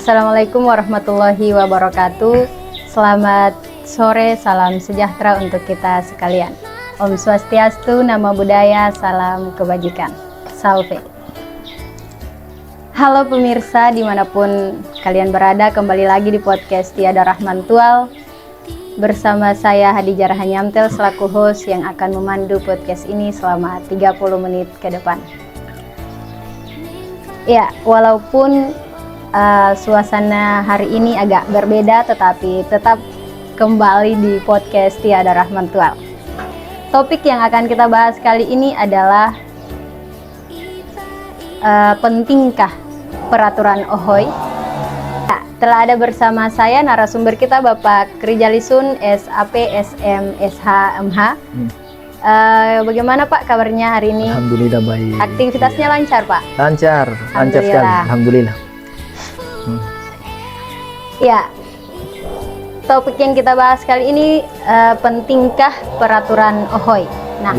Assalamualaikum warahmatullahi wabarakatuh. Selamat sore, salam sejahtera untuk kita sekalian. Om Swastiastu, Namo Buddhaya, salam kebajikan. Salve. Halo pemirsa dimanapun kalian berada, kembali lagi di podcast Tiada Rahman Tual. Bersama saya Hadijah Rahanyamtel selaku host yang akan memandu podcast ini selama 30 menit ke depan. Ya, walaupun suasana hari ini agak berbeda, tetapi tetap kembali di podcast Tiada Rahman Tual. Topik yang akan kita bahas kali ini adalah pentingkah peraturan OHOI. Nah, telah ada bersama saya narasumber kita Bapak Krijalisun SAP SM SH MH. Bagaimana Pak kabarnya hari ini? Alhamdulillah baik. Aktivitasnya lancar Pak? Lancar sekali. Alhamdulillah. Ya, topik yang kita bahas kali ini pentingkah peraturan OHOI. Nah,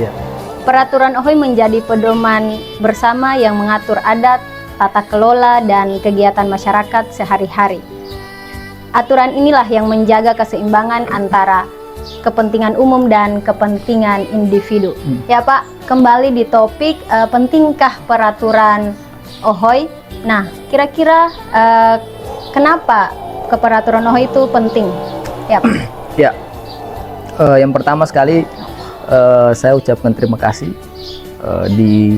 peraturan OHOI menjadi pedoman bersama yang mengatur adat, tata kelola, dan kegiatan masyarakat sehari-hari. Aturan inilah yang menjaga keseimbangan antara kepentingan umum dan kepentingan individu. Ya Pak, kembali di topik pentingkah peraturan OHOI. Nah, kira-kira kenapa keperaturan OHOI itu penting? Ya, Pak. Ya, yang pertama sekali saya ucapkan terima kasih di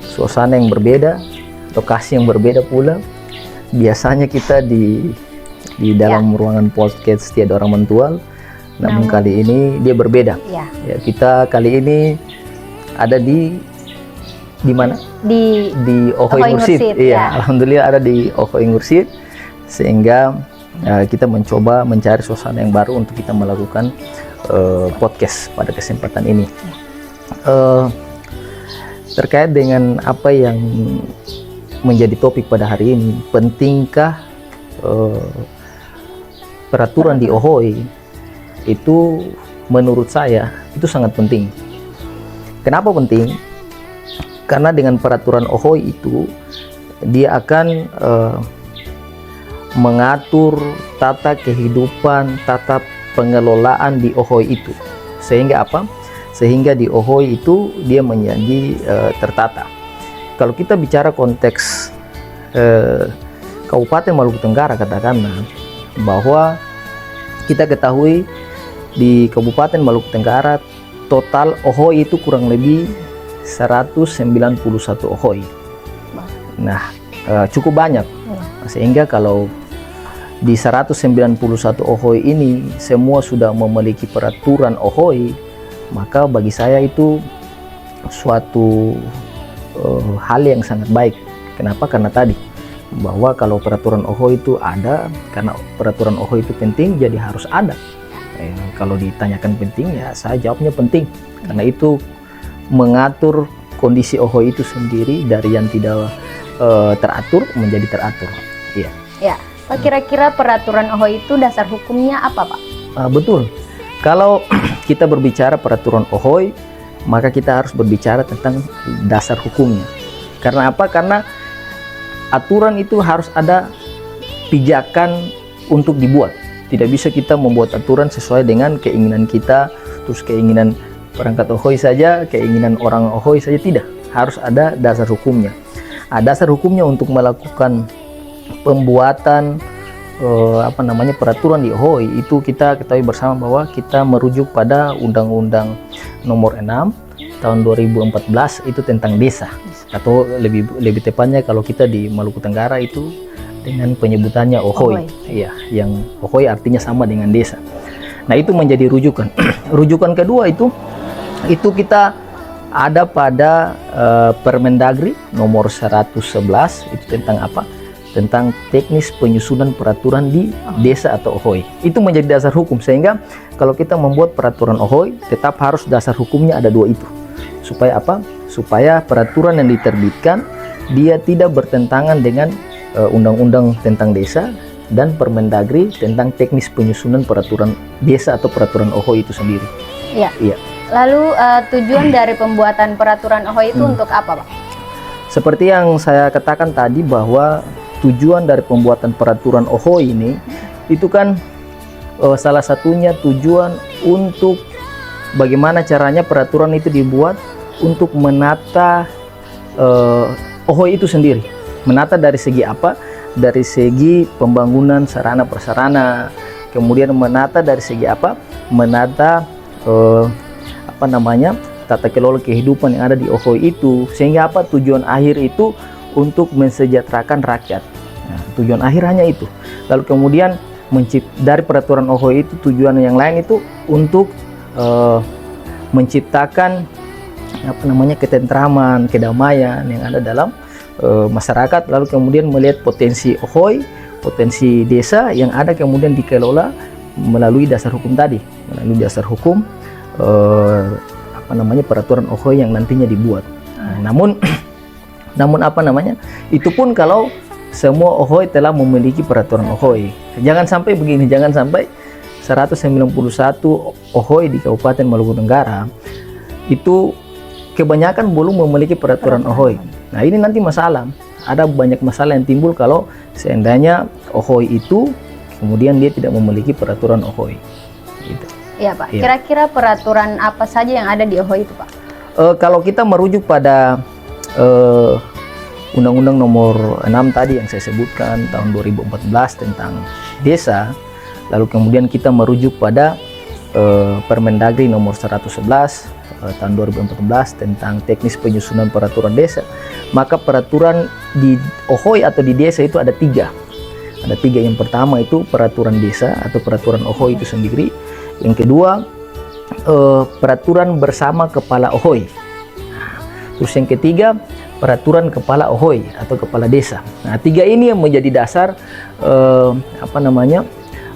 suasana yang berbeda, lokasi yang berbeda pula. Biasanya kita di dalam ruangan podcast Tiada Rahman Tual, namun kali ini dia berbeda. Ya, kita kali ini ada di mana? Di OHOI Ngursid. Iya, alhamdulillah ada di OHOI Ngursid, sehingga kita mencoba mencari suasana yang baru untuk kita melakukan podcast pada kesempatan ini. Terkait dengan apa yang menjadi topik pada hari ini, pentingkah peraturan di OHOI, itu menurut saya itu sangat penting. Kenapa penting? Karena dengan peraturan OHOI itu dia akan mengatur tata kehidupan, tata pengelolaan di OHOI itu. Sehingga apa? Sehingga di OHOI itu dia menjadi tertata. Kalau kita bicara konteks Kabupaten Maluku Tenggara, katakanlah bahwa kita ketahui di Kabupaten Maluku Tenggara total OHOI itu kurang lebih 191 OHOI. Nah, cukup banyak. Sehingga kalau di 191 OHOI ini semua sudah memiliki peraturan OHOI, maka bagi saya itu suatu hal yang sangat baik. Kenapa? Karena tadi bahwa kalau peraturan OHOI itu ada, karena peraturan OHOI itu penting, jadi harus ada. Kalau ditanyakan penting, ya saya jawabnya penting, karena itu mengatur kondisi OHOI itu sendiri dari yang tidak teratur menjadi teratur. Iya. Ya, Pak, kira-kira peraturan OHOI itu dasar hukumnya apa, Pak? Betul. Kalau kita berbicara peraturan OHOI, maka kita harus berbicara tentang dasar hukumnya. Karena apa? Karena aturan itu harus ada pijakan untuk dibuat. Tidak bisa kita membuat aturan sesuai dengan keinginan kita, terus keinginan perangkat OHOI saja, keinginan orang OHOI saja, tidak. Harus ada dasar hukumnya. Dasar hukumnya untuk melakukan pembuatan peraturan di OHOI itu kita ketahui bersama bahwa kita merujuk pada Undang-Undang Nomor 6 tahun 2014 itu tentang desa, atau lebih tepatnya kalau kita di Maluku Tenggara itu dengan penyebutannya OHOI. Iya, yang OHOI artinya sama dengan desa. Nah, itu menjadi rujukan. Rujukan kedua itu kita ada pada Permendagri nomor 111 itu tentang apa? Tentang teknis penyusunan peraturan di desa atau OHOI. Itu menjadi dasar hukum, sehingga kalau kita membuat peraturan OHOI tetap harus dasar hukumnya ada dua itu. Supaya apa? Supaya peraturan yang diterbitkan dia tidak bertentangan dengan undang-undang tentang desa dan Permendagri tentang teknis penyusunan peraturan desa atau peraturan OHOI itu sendiri. Iya. Lalu tujuan dari pembuatan peraturan OHOI itu untuk apa, Pak? Seperti yang saya katakan tadi bahwa tujuan dari pembuatan peraturan OHOI ini itu kan salah satunya tujuan untuk bagaimana caranya peraturan itu dibuat untuk menata OHOI itu sendiri. Menata dari segi apa? Dari segi pembangunan sarana prasarana, kemudian menata dari segi apa? Menata tata kelola kehidupan yang ada di OHOI itu, sehingga apa? Tujuan akhir itu untuk mensejahterakan rakyat. Nah, tujuan akhir hanya itu. Lalu kemudian dari peraturan OHOI itu tujuan yang lain itu untuk menciptakan ketentraman, kedamaian yang ada dalam masyarakat, lalu kemudian melihat potensi OHOI, potensi desa yang ada kemudian dikelola melalui dasar hukum tadi, melalui dasar hukum peraturan OHOI yang nantinya dibuat. Nah, namun itu pun kalau semua OHOI telah memiliki peraturan OHOI. Jangan sampai begini, jangan sampai 191 OHOI di Kabupaten Maluku Tenggara itu kebanyakan belum memiliki peraturan OHOI. Nah, ini nanti masalah. Ada banyak masalah yang timbul kalau seandainya OHOI itu kemudian dia tidak memiliki peraturan OHOI. Gitu. Iya, Pak. Kira-kira peraturan apa saja yang ada di OHOI itu, Pak? Kalau kita merujuk pada Undang-Undang Nomor 6 tadi yang saya sebutkan tahun 2014 tentang desa, lalu kemudian kita merujuk pada Permendagri Nomor 111 tahun 2014 tentang teknis penyusunan peraturan desa, maka peraturan di OHOI atau di desa itu ada tiga. Ada tiga. Yang pertama itu peraturan desa atau peraturan OHOI itu sendiri. Yang kedua peraturan bersama kepala OHOI. Terus yang ketiga peraturan kepala OHOI atau kepala desa. Nah, tiga ini yang menjadi dasar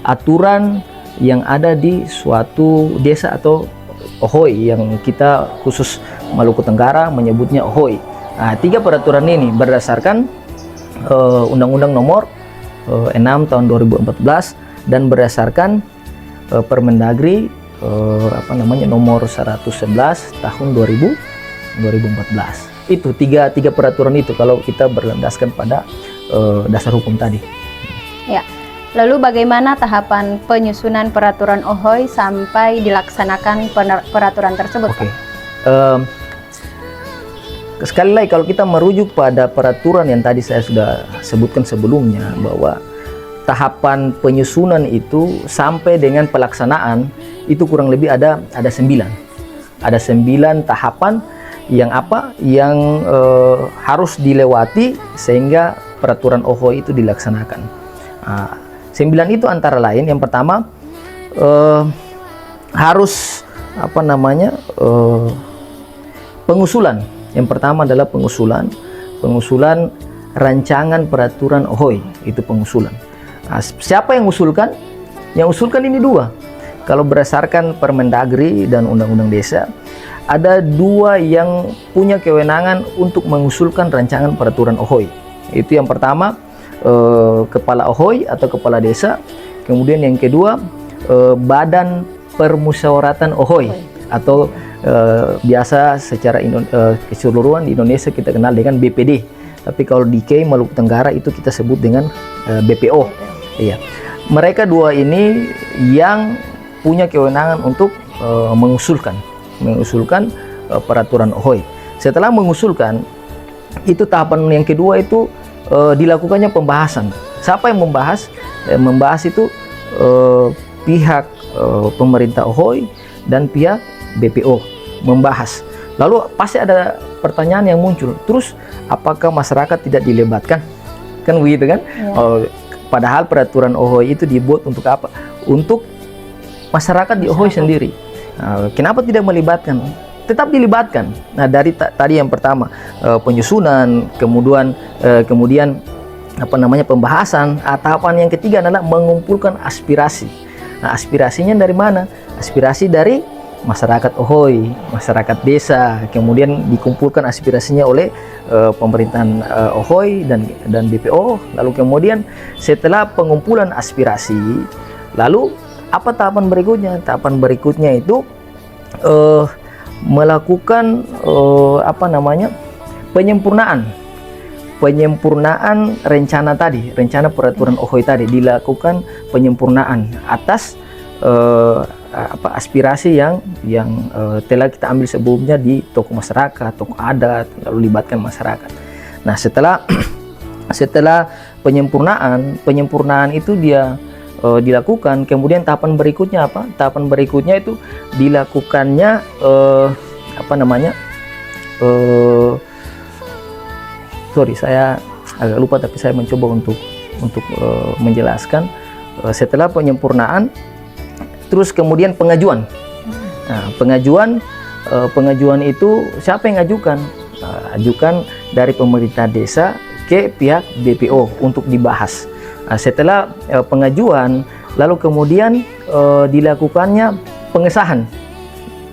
aturan yang ada di suatu desa atau OHOI yang kita khusus Maluku Tenggara menyebutnya OHOI. Nah, tiga peraturan ini berdasarkan Undang-Undang Nomor 6 tahun 2014 dan berdasarkan Permendagri Nomor 111 tahun 2014. Itu tiga peraturan itu kalau kita berlandaskan pada dasar hukum tadi. Ya. Lalu bagaimana tahapan penyusunan peraturan OHOI sampai dilaksanakan peraturan tersebut? Oke. Sekali lagi kalau kita merujuk pada peraturan yang tadi saya sudah sebutkan sebelumnya, bahwa tahapan penyusunan itu sampai dengan pelaksanaan itu kurang lebih ada 9. Ada 9 tahapan yang harus dilewati sehingga peraturan OHOI itu dilaksanakan. 9 itu antara lain, yang pertama harus pengusulan. Yang pertama adalah pengusulan rancangan peraturan OHOI, itu pengusulan. Nah, siapa yang usulkan? Yang usulkan ini dua. Kalau berdasarkan Permendagri dan Undang-Undang Desa, ada dua yang punya kewenangan untuk mengusulkan rancangan peraturan OHOI. Itu yang pertama kepala OHOI atau kepala desa, kemudian yang kedua Badan Permusyawaratan OHOI atau biasa secara keseluruhan di Indonesia kita kenal dengan BPD, tapi kalau di Maluku Tenggara itu kita sebut dengan BPO. Iya, mereka dua ini yang punya kewenangan untuk mengusulkan peraturan OHOI. Setelah mengusulkan, itu tahapan yang kedua itu dilakukannya pembahasan. Siapa yang membahas? Membahas itu pihak pemerintah OHOI dan pihak BPO membahas. Lalu pasti ada pertanyaan yang muncul. Terus apakah masyarakat tidak dilibatkan? Kan begitu kan? Ya. Padahal peraturan OHOI itu dibuat untuk apa? Untuk masyarakat di OHOI sendiri. Kenapa tidak melibatkan? Tetap dilibatkan. Nah, dari tadi yang pertama penyusunan, kemudian pembahasan. Tahapan yang ketiga adalah mengumpulkan aspirasi. Nah, aspirasinya dari mana? Aspirasi dari masyarakat OHOI, masyarakat desa, kemudian dikumpulkan aspirasinya oleh pemerintahan OHOI dan BPO. Lalu kemudian setelah pengumpulan aspirasi, lalu apa tahapan berikutnya? Tahapan berikutnya itu penyempurnaan penyempurnaan rencana tadi, rencana peraturan OHOI tadi, dilakukan penyempurnaan atas aspirasi yang telah kita ambil sebelumnya di tokoh masyarakat, tokoh adat, lalu libatkan masyarakat. Nah, setelah penyempurnaan itu dia dilakukan, kemudian tahapan berikutnya apa? Tahapan berikutnya itu dilakukannya sorry, saya agak lupa, tapi saya mencoba untuk menjelaskan. Setelah penyempurnaan, terus kemudian pengajuan. Nah, pengajuan itu siapa yang ajukan? Ajukan dari pemerintah desa ke pihak BPO untuk dibahas. Nah, setelah pengajuan, lalu kemudian dilakukannya pengesahan.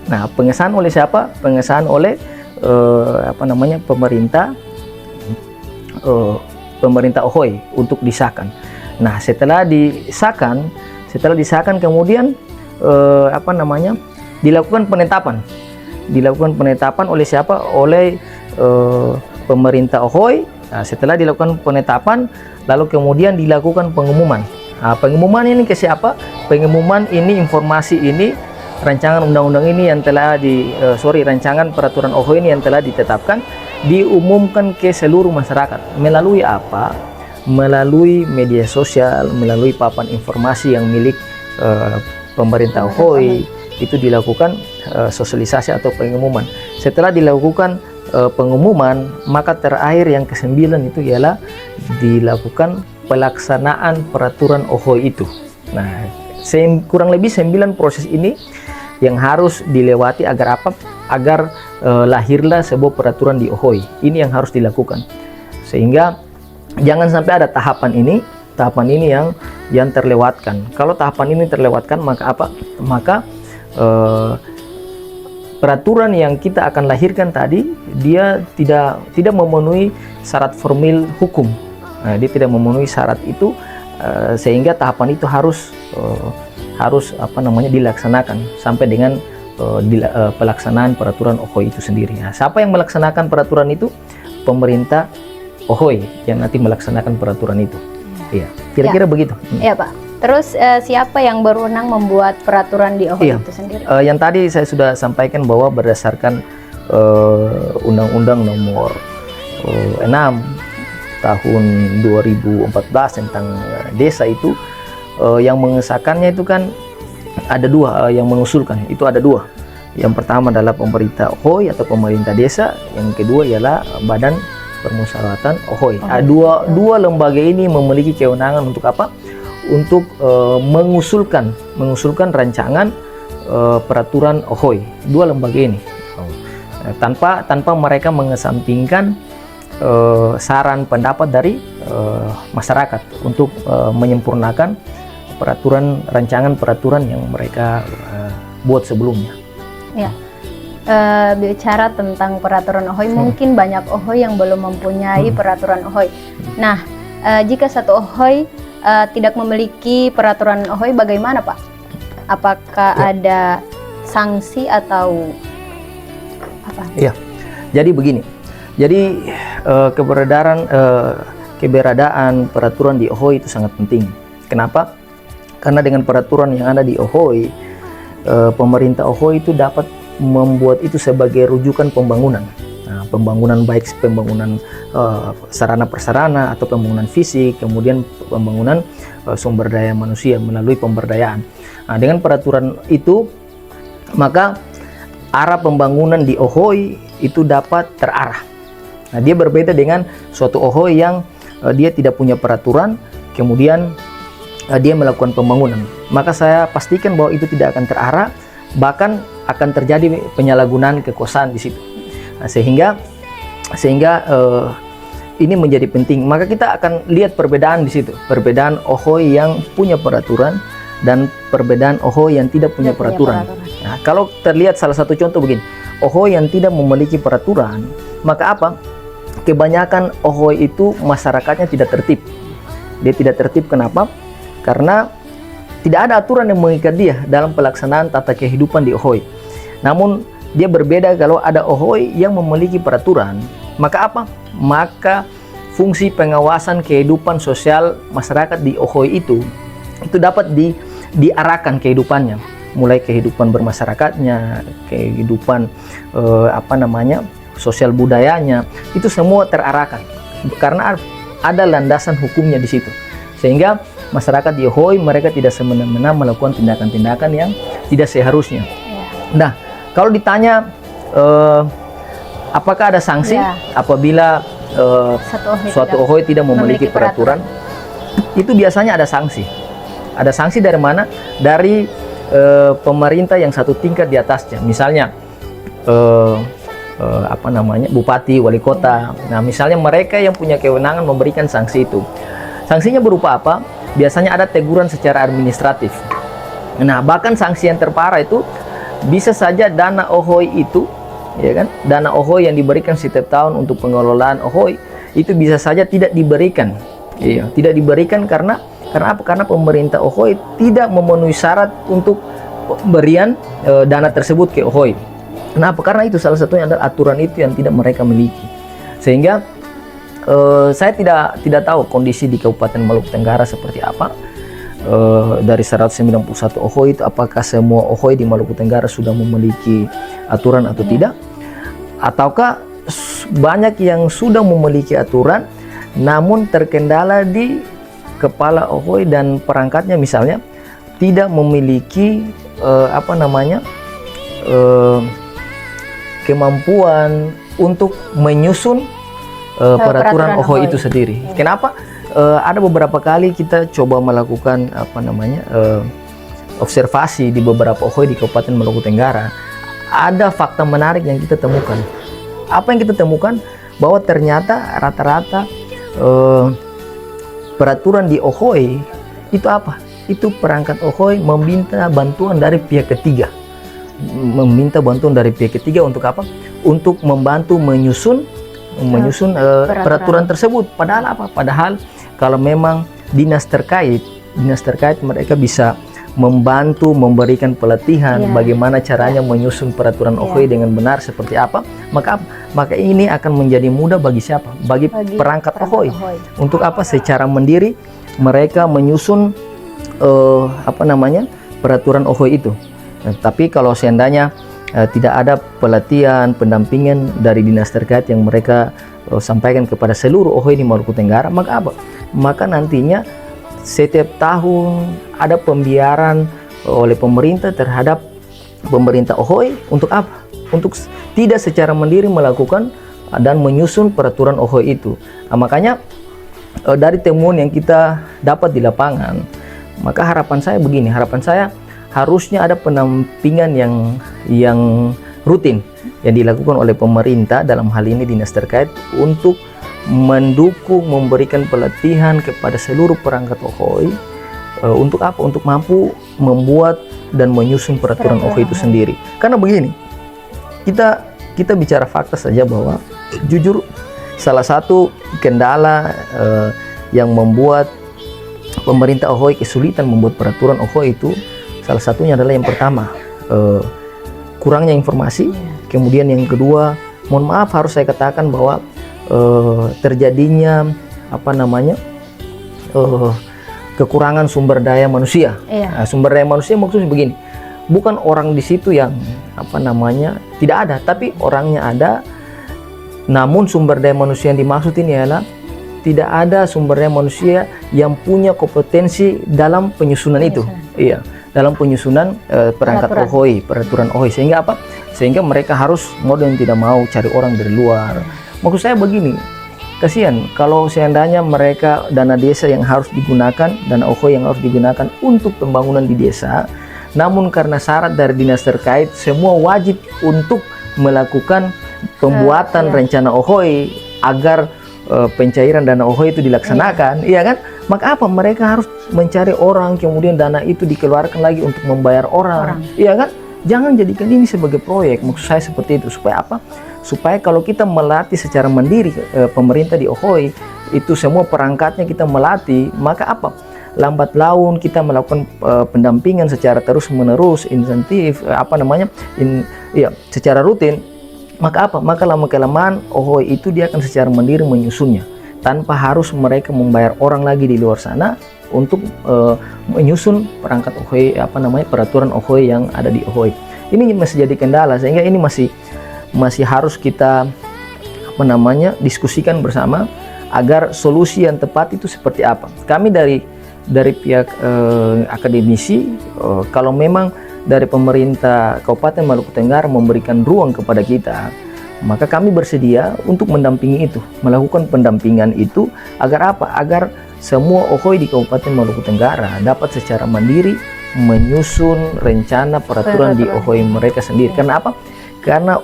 Nah, pengesahan oleh siapa? Pengesahan oleh pemerintah OHOI untuk disahkan. Nah, setelah disahkan kemudian dilakukan penetapan oleh siapa? Oleh pemerintah OHOI. Nah, setelah dilakukan penetapan, lalu kemudian dilakukan pengumuman. Nah, pengumuman ini ke siapa? Pengumuman ini, informasi ini, rancangan undang-undang ini yang telah rancangan peraturan OHOI ini yang telah ditetapkan, diumumkan ke seluruh masyarakat melalui apa? Melalui media sosial, melalui papan informasi yang milik pemerintah OHOI. Itu dilakukan sosialisasi atau pengumuman. Setelah dilakukan pengumuman, maka terakhir yang ke-9 itu ialah dilakukan pelaksanaan peraturan OHOI itu. Nah, kurang lebih 9 proses ini yang harus dilewati agar apa? Agar lahirlah sebuah peraturan di OHOI. Ini yang harus dilakukan. Sehingga jangan sampai ada tahapan ini yang terlewatkan. Kalau tahapan ini terlewatkan, maka apa? Maka peraturan yang kita akan lahirkan tadi, dia tidak memenuhi syarat formil hukum. Nah, dia tidak memenuhi syarat itu, sehingga tahapan itu harus dilaksanakan sampai dengan pelaksanaan peraturan OHOI itu sendiri. Nah, siapa yang melaksanakan peraturan itu? Pemerintah OHOI yang nanti melaksanakan peraturan itu. Iya, kira-kira begitu. Iya, Pak. Terus siapa yang berwenang membuat peraturan di OHOI itu sendiri? Yang tadi saya sudah sampaikan bahwa berdasarkan Undang-Undang Nomor 6 Tahun 2014 tentang desa itu, yang mengesahkannya itu kan ada dua, yang mengusulkan itu ada dua. Yang pertama adalah pemerintah OHOI atau pemerintah desa, yang kedua ialah Badan Permusyawaratan OHOI. Dua lembaga ini memiliki kewenangan untuk apa? Untuk mengusulkan rancangan peraturan OHOI. Dua lembaga ini tanpa mereka mengesampingkan saran pendapat dari masyarakat untuk menyempurnakan rancangan peraturan yang mereka buat sebelumnya. Ya. Bicara tentang peraturan OHOI, mungkin banyak OHOI yang belum mempunyai peraturan OHOI. Nah, jika satu OHOI tidak memiliki peraturan OHOI, bagaimana, Pak? Apakah ada sanksi atau apa? Iya. Jadi begini. Jadi keberadaan peraturan di OHOI itu sangat penting. Kenapa? Karena dengan peraturan yang ada di OHOI, pemerintah OHOI itu dapat membuat itu sebagai rujukan pembangunan. Nah, pembangunan baik pembangunan sarana prasarana atau pembangunan fisik, kemudian pembangunan sumber daya manusia melalui pemberdayaan. Nah, dengan peraturan itu, maka arah pembangunan di OHOI itu dapat terarah. Nah, dia berbeda dengan suatu OHOI yang dia tidak punya peraturan, kemudian dia melakukan pembangunan. Maka saya pastikan bahwa itu tidak akan terarah, bahkan akan terjadi penyalahgunaan kekuasaan di situ. Nah, sehingga ini menjadi penting. Maka kita akan lihat perbedaan di situ, perbedaan OHOI yang punya peraturan dan perbedaan OHOI yang tidak punya peraturan. Nah, kalau terlihat salah satu contoh begini, OHOI yang tidak memiliki peraturan, maka apa? Kebanyakan OHOI itu masyarakatnya tidak tertib. Dia tidak tertib, kenapa? Karena tidak ada aturan yang mengikat dia dalam pelaksanaan tata kehidupan di OHOI. Namun dia berbeda kalau ada OHOI yang memiliki peraturan. Maka apa? Maka fungsi pengawasan kehidupan sosial masyarakat di Ohoy itu dapat diarahkan kehidupannya, mulai kehidupan bermasyarakatnya, kehidupan sosial budayanya, itu semua terarahkan karena ada landasan hukumnya di situ, sehingga masyarakat di Ohoy mereka tidak semena-mena melakukan tindakan-tindakan yang tidak seharusnya. Nah, kalau ditanya apakah ada sanksi apabila suatu Ohoy tidak memiliki peraturan, itu biasanya ada sanksi. Ada sanksi dari mana? Dari pemerintah yang satu tingkat di atasnya. Misalnya bupati, wali kota. Nah, misalnya mereka yang punya kewenangan memberikan sanksi itu. Sanksinya berupa apa? Biasanya ada teguran secara administratif. Nah, bahkan sanksi yang terparah itu bisa saja dana Ohoy itu, ya kan? Dana Ohoy yang diberikan setiap tahun untuk pengelolaan Ohoy itu bisa saja tidak diberikan. Iya, tidak diberikan karena apa? Karena pemerintah Ohoy tidak memenuhi syarat untuk pemberian dana tersebut ke Ohoy. Kenapa? Karena itu salah satunya adalah aturan itu yang tidak mereka miliki. Sehingga saya tidak tahu kondisi di Kabupaten Maluku Tenggara seperti apa. Dari 191 Ohoy itu apakah semua Ohoy di Maluku Tenggara sudah memiliki aturan atau tidak? Ataukah banyak yang sudah memiliki aturan namun terkendala di kepala Ohoy dan perangkatnya, misalnya tidak memiliki kemampuan untuk menyusun peraturan Ohoy itu sendiri. Kenapa? Ada beberapa kali kita coba melakukan observasi di beberapa Ohoy di Kabupaten Maluku Tenggara. Ada fakta menarik yang kita temukan. Apa yang kita temukan? Bahwa ternyata rata-rata peraturan di Ohoy itu apa? Itu perangkat Ohoy meminta bantuan dari pihak ketiga. Meminta bantuan dari pihak ketiga untuk apa? Untuk membantu menyusun peraturan tersebut. Padahal apa? Padahal kalau memang dinas terkait mereka bisa membantu memberikan pelatihan bagaimana caranya menyusun peraturan Ohoy dengan benar seperti apa, maka ini akan menjadi mudah bagi siapa? Bagi perangkat Ohoy. Untuk apa? Secara mandiri mereka menyusun peraturan Ohoy itu. Nah, tapi kalau seandainya tidak ada pelatihan, pendampingan dari dinas terkait yang mereka sampaikan kepada seluruh Ohoy di Maluku Tenggara, maka apa? Maka nantinya setiap tahun ada pembiaran oleh pemerintah terhadap pemerintah Ohoy untuk apa? Untuk tidak secara mandiri melakukan dan menyusun peraturan Ohoy itu. Nah, makanya dari temuan yang kita dapat di lapangan, maka harapan saya begini, harapan saya harusnya ada pendampingan yang rutin yang dilakukan oleh pemerintah, dalam hal ini dinas terkait, untuk mendukung, memberikan pelatihan kepada seluruh perangkat Ohoy untuk apa? Untuk mampu membuat dan menyusun peraturan Ohoy itu sendiri. Karena begini, kita bicara fakta saja bahwa jujur salah satu kendala yang membuat pemerintah Ohoy kesulitan membuat peraturan Ohoy itu, salah satunya adalah yang pertama kurangnya informasi. Kemudian yang kedua, mohon maaf harus saya katakan bahwa terjadinya kekurangan sumber daya manusia. Nah, sumber daya manusia maksudnya begini, bukan orang di situ yang tidak ada, tapi orangnya ada, namun sumber daya manusia yang dimaksud ini adalah tidak ada sumber daya manusia yang punya kompetensi dalam penyusunan itu. Iya, dalam penyusunan perangkat Ohoy, peraturan Ohoy. Sehingga apa? Sehingga mereka harus mau dan tidak mau cari orang dari luar. Maksud saya begini, kasihan kalau seandainya mereka dana desa yang harus digunakan, dana Ohoy yang harus digunakan untuk pembangunan di desa, namun karena syarat dari dinas terkait semua wajib untuk melakukan pembuatan rencana Ohoy agar pencairan dana Ohoy itu dilaksanakan, iya kan? Maka apa? Mereka harus mencari orang, kemudian dana itu dikeluarkan lagi untuk membayar orang. Iya kan? Jangan jadikan ini sebagai proyek. Maksud saya seperti itu. Supaya apa? Supaya kalau kita melatih secara mandiri pemerintah di Ohoy, itu semua perangkatnya kita melatih, maka apa? Lambat laun kita melakukan pendampingan secara terus-menerus, insentif, secara rutin. Maka apa? Maka lama-kelamaan Ohoy itu dia akan secara mandiri menyusunnya. tanpa harus mereka membayar orang lagi di luar sana untuk menyusun perangkat OHOI, peraturan OHOI yang ada di OHOI. Ini masih jadi kendala, sehingga ini masih harus kita diskusikan bersama agar solusi yang tepat itu seperti apa. Kami dari pihak akademisi, kalau memang dari pemerintah Kabupaten Maluku Tenggara memberikan ruang kepada kita, maka kami bersedia untuk mendampingi itu, melakukan pendampingan itu agar apa? Agar semua OHOI di Kabupaten Maluku Tenggara dapat secara mandiri menyusun rencana peraturan di OHOI mereka sendiri. Karena apa? Karena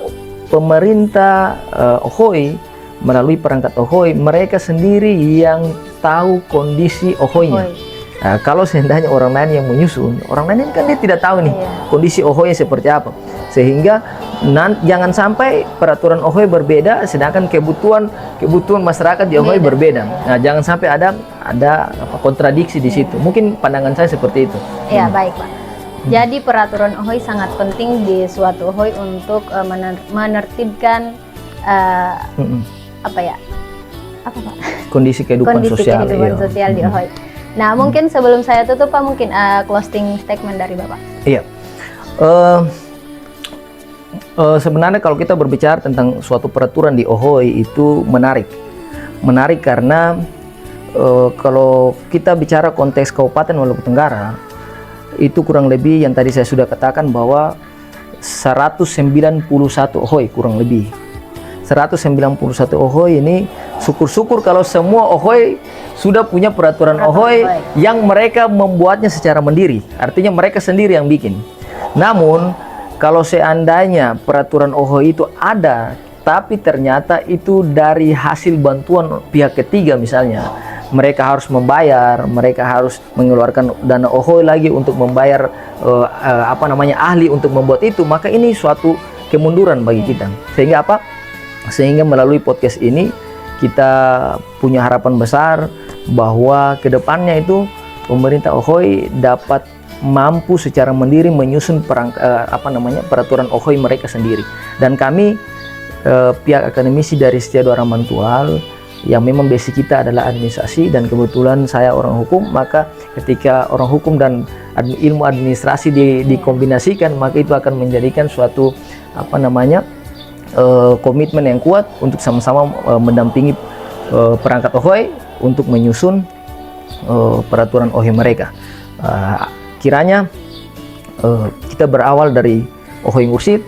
pemerintah OHOI melalui perangkat OHOI mereka sendiri yang tahu kondisi OHOI-nya. Nah, kalau seandainya orang lain yang menyusun, orang lain kan dia tidak tahu nih kondisi OHOI seperti apa, sehingga jangan sampai peraturan OHOI berbeda sedangkan kebutuhan masyarakat di OHOI berbeda. Nah, jangan sampai ada kontradiksi di situ. Mungkin pandangan saya seperti itu. Iya, baik Pak. Jadi peraturan OHOI sangat penting di suatu OHOI untuk menertibkan kondisi kehidupan sosial di OHOI. Nah, mungkin sebelum saya tutup Pak, mungkin closing statement dari Bapak. Iya. Sebenarnya kalau kita berbicara tentang suatu peraturan di OHOI itu menarik karena kalau kita bicara konteks Kabupaten Maluku Tenggara, itu kurang lebih yang tadi saya sudah katakan bahwa 191 OHOI kurang lebih. 191 OHOI ini syukur-syukur kalau semua OHOI sudah punya peraturan OHOI yang mereka membuatnya secara mandiri. Artinya mereka sendiri yang bikin. Namun kalau seandainya peraturan OHOI itu ada, tapi ternyata itu dari hasil bantuan pihak ketiga misalnya, mereka harus membayar, mereka harus mengeluarkan dana OHOI lagi untuk membayar ahli untuk membuat itu, maka ini suatu kemunduran bagi kita. Sehingga apa? Sehingga melalui podcast ini kita punya harapan besar bahwa kedepannya itu pemerintah OHOI dapat mampu secara mandiri menyusun peraturan OHOI mereka sendiri. Dan kami pihak akademisi dari Setiado Haramantual yang memang basic kita adalah administrasi, dan kebetulan saya orang hukum, maka ketika orang hukum dan ilmu administrasi dikombinasikan, maka itu akan menjadikan suatu komitmen yang kuat untuk sama-sama mendampingi perangkat OHOI untuk menyusun peraturan OHOI mereka. Kiranya kita berawal dari OHOI Ngursit,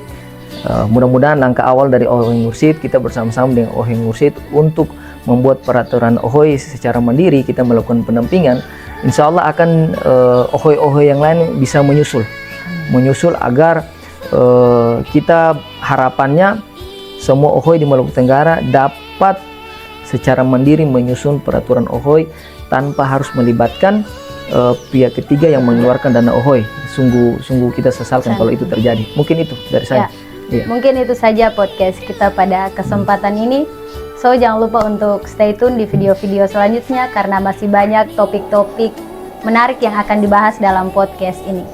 mudah-mudahan langkah awal dari OHOI Ngursit kita bersama-sama dengan OHOI Ngursit untuk membuat peraturan OHOI secara mandiri, kita melakukan pendampingan. Insya Allah akan OHOI-OHOI yang lain bisa menyusul agar kita harapannya semua OHOI di Maluku Tenggara dapat secara mandiri menyusun peraturan OHOI tanpa harus melibatkan pihak ketiga yang mengeluarkan dana OHOI. Sungguh kita sesalkan kalau itu terjadi. Mungkin itu dari saya. Ya. Mungkin itu saja podcast kita pada kesempatan ini. So, jangan lupa untuk stay tune di video-video selanjutnya karena masih banyak topik-topik menarik yang akan dibahas dalam podcast ini.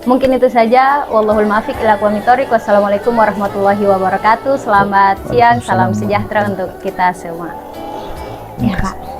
Mungkin itu saja. Wallahul muwaffiq ila aqwamit thoriq. Wassalamualaikum warahmatullahi wabarakatuh. Selamat siang, salam sejahtera untuk kita semua. Ya, Pak.